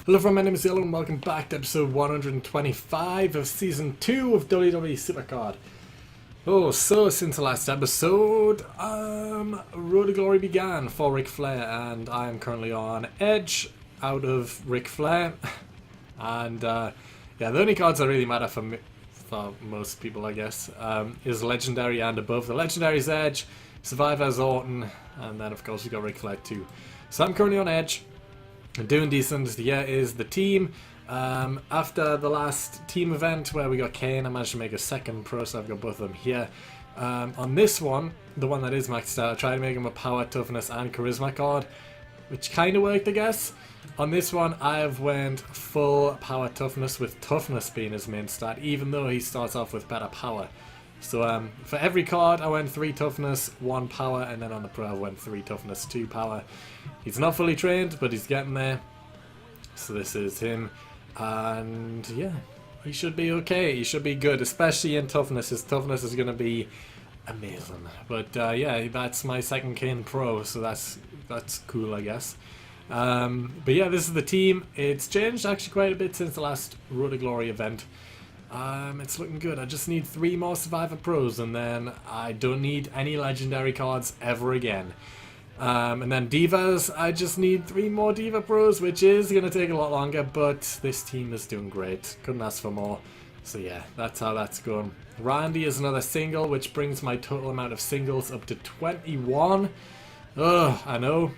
Hello everyone, my name is Yellow and welcome back to episode 125 of Season 2 of WWE Supercard. Oh, so since the last episode, Road to Glory began for Ric Flair and I am currently on Edge out of Ric Flair. And yeah, the only cards that really matter for most people, I guess, is Legendary and above. The Legendary is Edge, Survivor is Orton, and then of course we got Ric Flair too. So I'm currently on Edge. Doing decent. Here is the team. After the last team event where we got Kane, I managed to make a second pro, so I've got both of them here. On this one, the one that is maxed out, I tried to make him a power, toughness and charisma card, which kind of worked, I guess. On this one, I've went full power toughness, with toughness being his main stat, even though he starts off with better power. So for every card, I went 3 toughness, 1 power, and then on the pro I went 3 toughness, 2 power. He's not fully trained, but he's getting there. So this is him, and yeah, he should be okay. He should be good, especially in toughness. His toughness is going to be amazing. But yeah, that's my second Kane pro, so that's cool, I guess. But yeah, this is the team. It's changed actually quite a bit since the last Road to Glory event. It's looking good. I just need 3 more Survivor Pros and then I don't need any Legendary cards ever again. And then Divas, I just need 3 more Diva Pros, which is going to take a lot longer, but this team is doing great. Couldn't ask for more. So yeah, that's how that's going. Randy is another single, which brings my total amount of singles up to 21. Ugh, I know.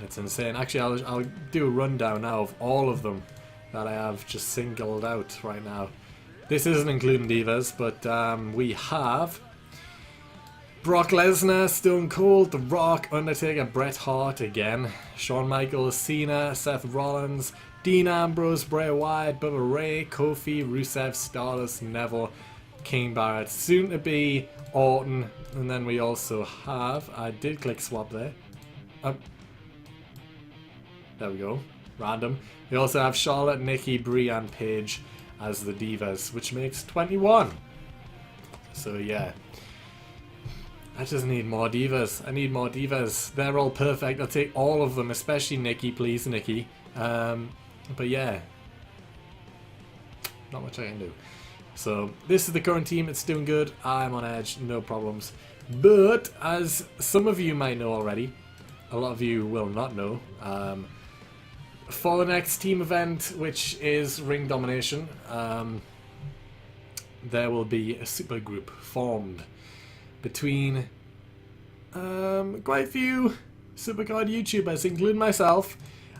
It's insane. Actually, I'll do a rundown now of all of them that I have just singled out right now. This isn't including Divas, but we have Brock Lesnar, Stone Cold, The Rock, Undertaker, Bret Hart again, Shawn Michaels, Cena, Seth Rollins, Dean Ambrose, Bray Wyatt, Bubba Ray, Kofi, Rusev, Stardust, Neville, King Barrett, soon to be Orton, and then we also have, I did click swap there, there we go, random. We also have Charlotte, Nikki, Brie and Paige as the Divas, which makes 21. So yeah, I just need more Divas. I need more Divas. They're all perfect. I'll take all of them, especially Nikki, please, Nikki. But yeah, not much I can do. So this is the current team. It's doing good. I'm on Edge, no problems. But as some of you might know already, a lot of you will not know, for the next team event, which is Ring Domination, there will be a super group formed between quite a few Supercard YouTubers, including myself,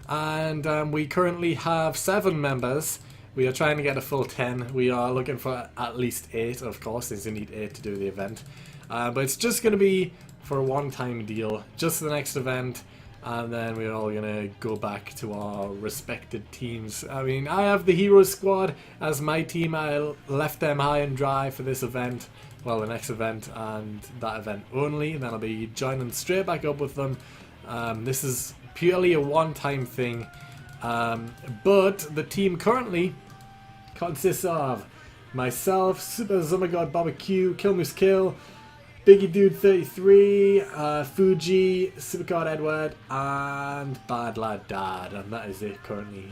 and we currently have 7 members. We are trying to get a full 10. We are looking for at least 8, of course, since you need 8 to do the event. But it's just going to be for a one-time deal, just the next event. And then we're all gonna go back to our respected teams. I mean, I have the Hero Squad as my team. I left them high and dry for this event. Well, the next event and that event only. And then I'll be joining straight back up with them. This is purely a one-time thing. But the team currently consists of myself, Super Zumagod Barbecue, Kill Moose Kill, Biggie Dude 33, Fuji, Supercard Edward, and Bad Lad Dad, and that is it currently.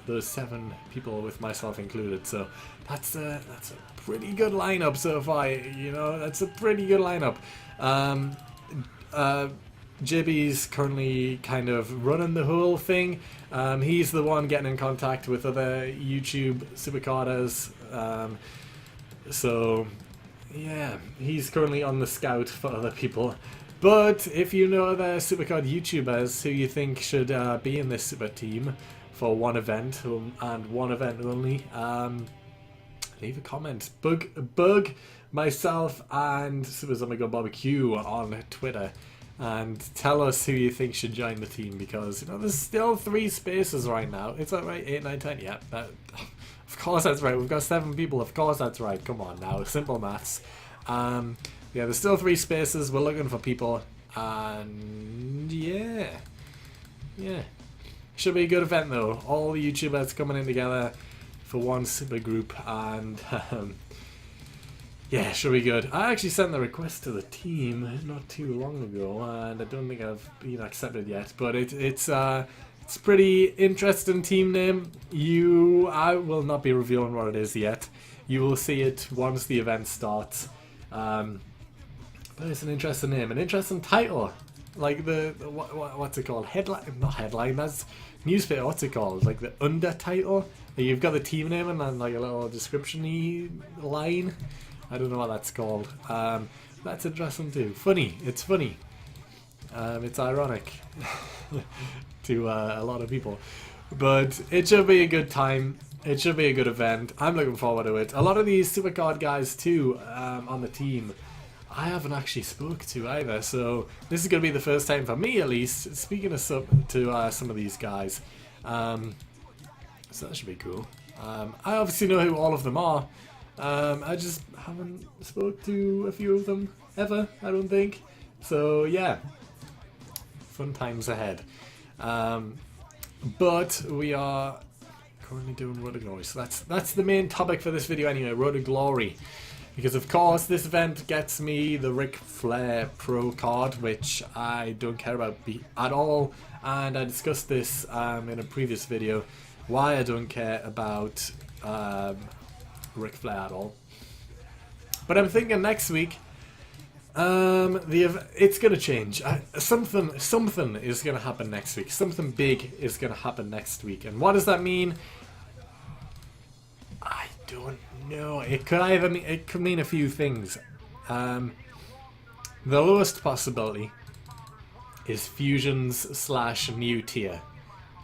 Those 7 people with myself included, so that's a pretty good lineup so far. You know, that's a pretty good lineup. JB's currently kind of running the whole thing. He's the one getting in contact with other YouTube Supercarders. So yeah, he's currently on the scout for other people. But if you know other Supercard YouTubers who you think should be in this super team for one event and one event only, leave a comment. Bug myself and Super Zombie Barbecue on Twitter and tell us who you think should join the team, because you know there's still 3 spaces right now. Is that right? 8, 9, 10? Yeah. Of course that's right. We've got 7 people. Of course that's right. Come on now. Simple maths. Yeah, there's still 3 spaces. We're looking for people. And yeah. Should be a good event though. All the YouTubers coming in together for one super group. And yeah, should be good. I actually sent the request to the team not too long ago. And I don't think I've been accepted yet. But it's It's a pretty interesting team name. I will not be revealing what it is yet. You will see it once the event starts. But it's an interesting name, an interesting title. Like what's it called? Headline? Not headline. That's newspaper. What's it called? Like the under title. You've got the team name and then like a little description-y line. I don't know what that's called. That's interesting too. Funny. It's funny. It's ironic to a lot of people, but it should be a good time. It should be a good event. I'm looking forward to it. A lot of these Supercard guys too on the team, I haven't actually spoke to either, so this is going to be the first time for me at least speaking to some of these guys. So that should be cool. I obviously know who all of them are. I just haven't spoke to a few of them ever, I don't think. So yeah, fun times ahead. But we are currently doing Road to Glory, so that's the main topic for this video anyway, Road to Glory. Because of course this event gets me the Ric Flair Pro card, which I don't care about at all, and I discussed this in a previous video, why I don't care about Ric Flair at all. But I'm thinking next week, it's gonna change. Something is gonna happen next week. Something big is gonna happen next week, and what does that mean? I don't know. It could mean a few things. The lowest possibility is fusions / new tier.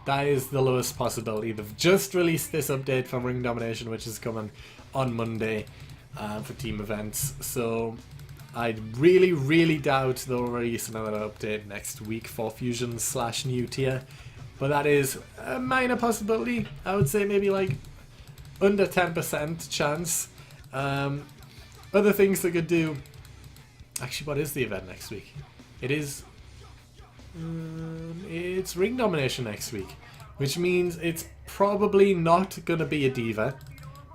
That is the lowest possibility. They've just released this update from Ring Domination, which is coming on Monday for team events. So I really doubt they'll release another update next week for fusions / new tier. But that is a minor possibility. I would say maybe like under 10% chance. Other things they could do. Actually, what is the event next week? It's Ring Domination next week, which means it's probably not going to be a Diva,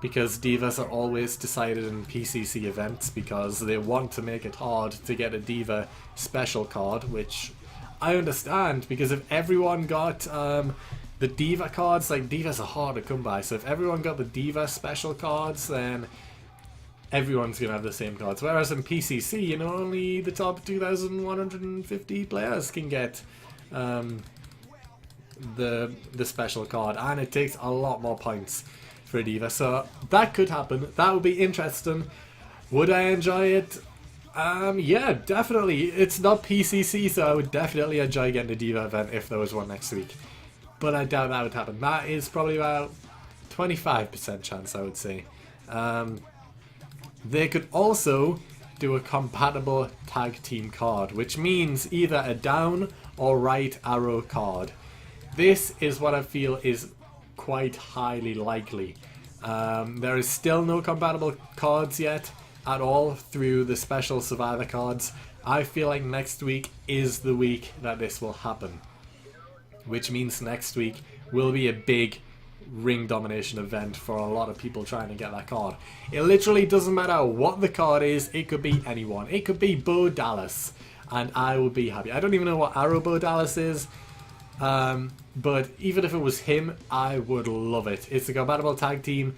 because Divas are always decided in PCC events because they want to make it hard to get a Diva special card, which I understand, because if everyone got the Diva cards, like Divas are hard to come by, so if everyone got the Diva special cards, then everyone's going to have the same cards. Whereas in PCC, you know, only the top 2,150 players can get the special card, and it takes a lot more points for a Diva. So that could happen. That would be interesting. Would I enjoy it? Yeah, definitely. It's not PCC, so I would definitely enjoy getting a Diva event if there was one next week. But I doubt that would happen. That is probably about 25% chance, I would say. They could also do a compatible tag team card, which means either a down or right arrow card. This is what I feel is quite highly likely. There is still no compatible cards yet at all through the special Survivor cards. I feel like next week is the week that this will happen, which means next week will be a big Ring Domination event for a lot of people trying to get that card. It literally doesn't matter what the card is. It could be anyone. It could be Bo Dallas, and I would be happy. I don't even know what Arrow Bo Dallas is, but even if it was him, I would love it. It's a compatible tag team.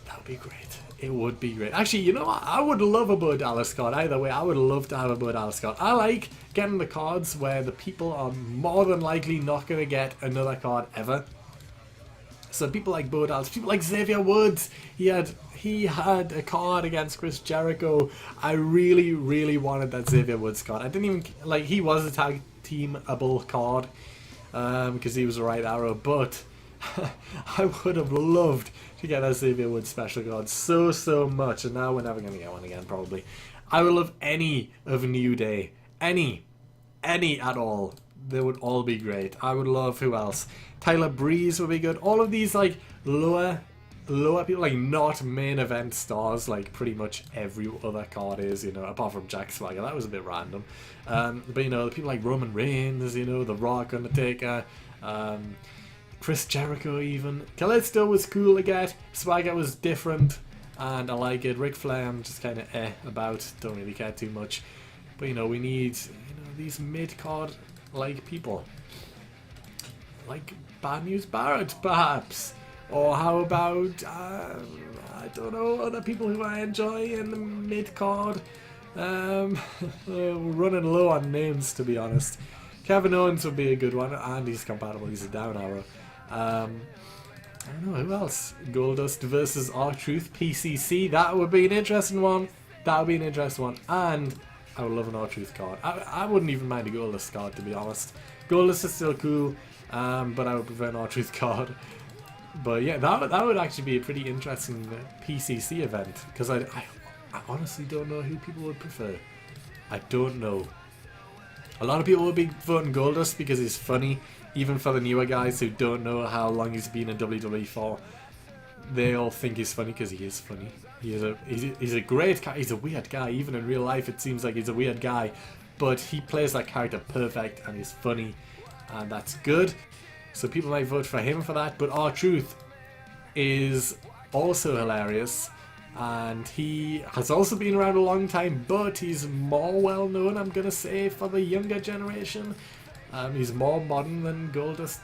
That would be great. It would be great. Actually, you know what? I would love a Bo Dallas card. Either way, I would love to have a Bo Dallas card. I like getting the cards where the people are more than likely not going to get another card ever. So people like Bo Dallas, people like Xavier Woods, he had a card against Chris Jericho. I really wanted that Xavier Woods card. I didn't even, like, he was a tag teamable card because he was a right arrow, but I would have loved to get that Xavier Woods special card so much, and now we're never going to get one again probably. I would love any of New Day, any at all. They would all be great. I would love, who else? Tyler Breeze would be good. All of these like lower people, like not main event stars, like pretty much every other card is, you know, apart from Jack Swagger. That was a bit random. But you know, people like Roman Reigns, you know, The Rock, Undertaker, Chris Jericho even. Kalisto was cool to get. Swagger was different, and I like it. Ric Flair, I'm just kind of about. Don't really care too much. But you know, we need, you know, these mid-card like people. like Bad News Barrett, perhaps? Or how about, I don't know, other people who I enjoy in the mid-card? We're running low on names, to be honest. Kevin Owens would be a good one, and he's compatible, he's a down arrow. I don't know, who else? Goldust versus R-Truth, PCC, that would be an interesting one. That would be an interesting one, and I would love an R-Truth card. I wouldn't even mind a Goldust card, to be honest. Goldust is still cool, but I would prefer an R-Truth card. But yeah, that would actually be a pretty interesting PCC event, because I honestly don't know who people would prefer. I don't know. A lot of people would be voting Goldust because he's funny, even for the newer guys who don't know how long he's been in WWE for. They all think he's funny because he is funny. He's a great guy. He's a weird guy. Even in real life, it seems like he's a weird guy, but he plays that character perfect, and he's funny, and that's good. So people might vote for him for that. But R-Truth is also hilarious, and he has also been around a long time, but he's more well known, I'm gonna say, for the younger generation. He's more modern than Goldust.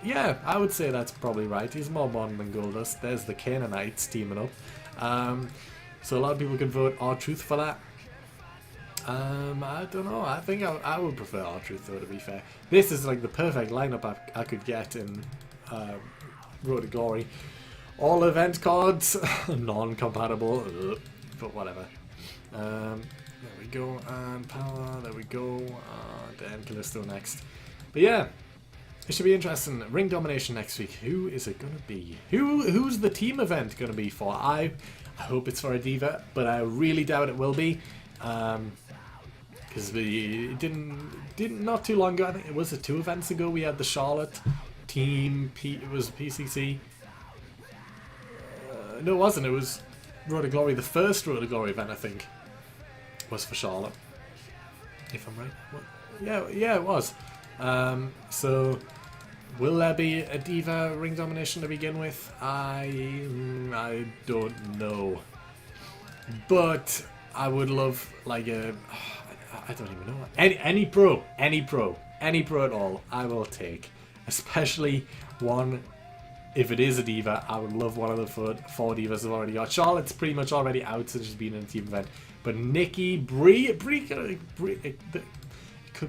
Yeah, I would say that's probably right. He's more modern than Goldust. There's the Canaanites teaming up. So a lot of people could vote R-Truth for that. I don't know. I think I would prefer R-Truth, though, to be fair. This is like the perfect lineup I could get in Road to Glory. All event cards, non-compatible, but whatever. There we go, and Power, there we go, and then Callisto next. But yeah, it should be interesting. Ring Domination next week. Who is it going to be? Who's the team event going to be for? I hope it's for a Diva, but I really doubt it will be. Because it didn't not too long ago, I think it was 2 events ago, we had the Charlotte team, it was PCC. No, it wasn't, it was Road to Glory, the first Road to Glory event, I think, was for Charlotte. If I'm right. What? Yeah, it was. So, will there be a Diva Ring Domination to begin with? I don't know. But I would love, like, I don't even know. Any pro at all, I will take. Especially one, if it is a Diva, I would love one of the 4 Divas I've already got. Charlotte's pretty much already out since she's been in a team event. But Nikki, Brie, it could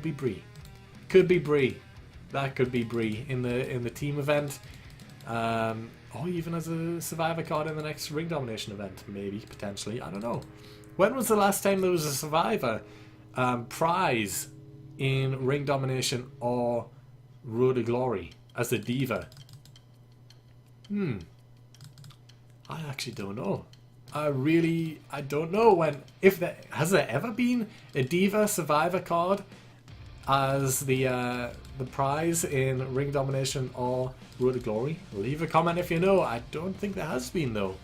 be Brie. Could be Brie. That could be Brie in the team event. Or even as a Survivor card in the next Ring Domination event, maybe, potentially. I don't know. When was the last time there was a Survivor prize in Ring Domination or Road to Glory as a Diva? I actually don't know. I don't know when. Has there ever been a Diva Survivor card as the prize in Ring Domination or Road to Glory? Leave a comment if you know. I don't think there has been, though.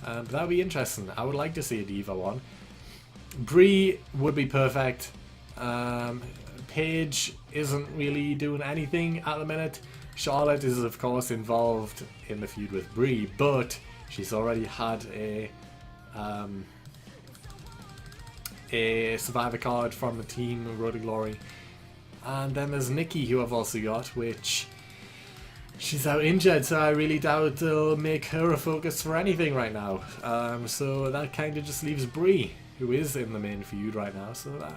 But that would be interesting. I would like to see a Diva one. Brie would be perfect. Paige isn't really doing anything at the minute. Charlotte is, of course, involved in the feud with Brie, but she's already had a Survivor card from the team Road to Glory. And then there's Nikki, who I've also got, which she's out injured, so I really doubt they'll make her a focus for anything right now. So that kind of just leaves Brie, who is in the main feud right now. So that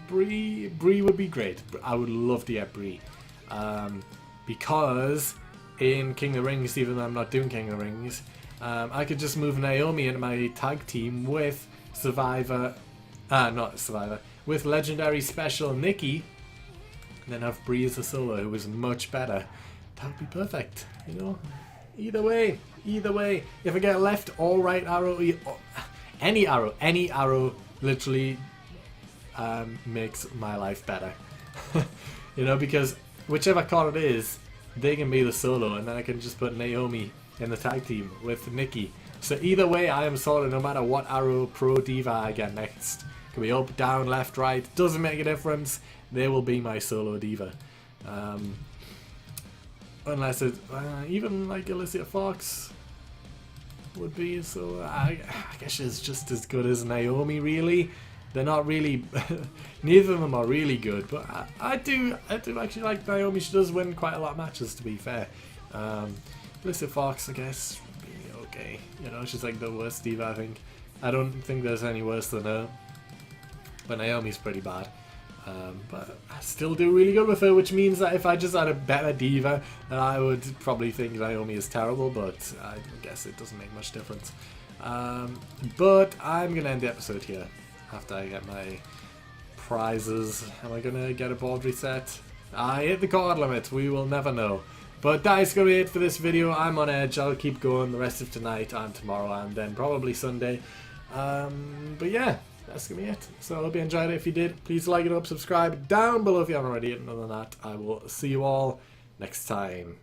Brie would be great. I would love to get Brie. Because in King of the Rings, even though I'm not doing King of the Rings, I could just move Naomi into my tag team with with Legendary Special Nikki, and then have Brie as a solo, who is much better. That would be perfect, you know? Either way, if I get left or right arrow, any arrow literally makes my life better. You know, because whichever card it is, they can be the solo, and then I can just put Naomi in the tag team with Nikki. So either way, I am sorted no matter what Arrow Pro Diva I get next. Could be up, down, left, right, doesn't make a difference. They will be my solo Diva. Unless it, even like Alicia Fox would be, so I guess she's just as good as Naomi, really. They're not really, neither of them are really good, but I do actually like Naomi. She does win quite a lot of matches, to be fair. Melissa Fox, I guess, okay. You know, she's like the worst diva, I think. I don't think there's any worse than her. But Naomi's pretty bad. But I still do really good with her, which means that if I just had a better diva, then I would probably think Naomi is terrible, but I guess it doesn't make much difference. But I'm going to end the episode here after I get my prizes. Am I going to get a board reset? I hit the card limit, we will never know. But that is going to be it for this video. I'm on edge, I'll keep going the rest of tonight and tomorrow and then probably Sunday. But yeah, that's going to be it. So I hope you enjoyed it. If you did, please like it up, subscribe down below if you haven't already. And other than that, I will see you all next time.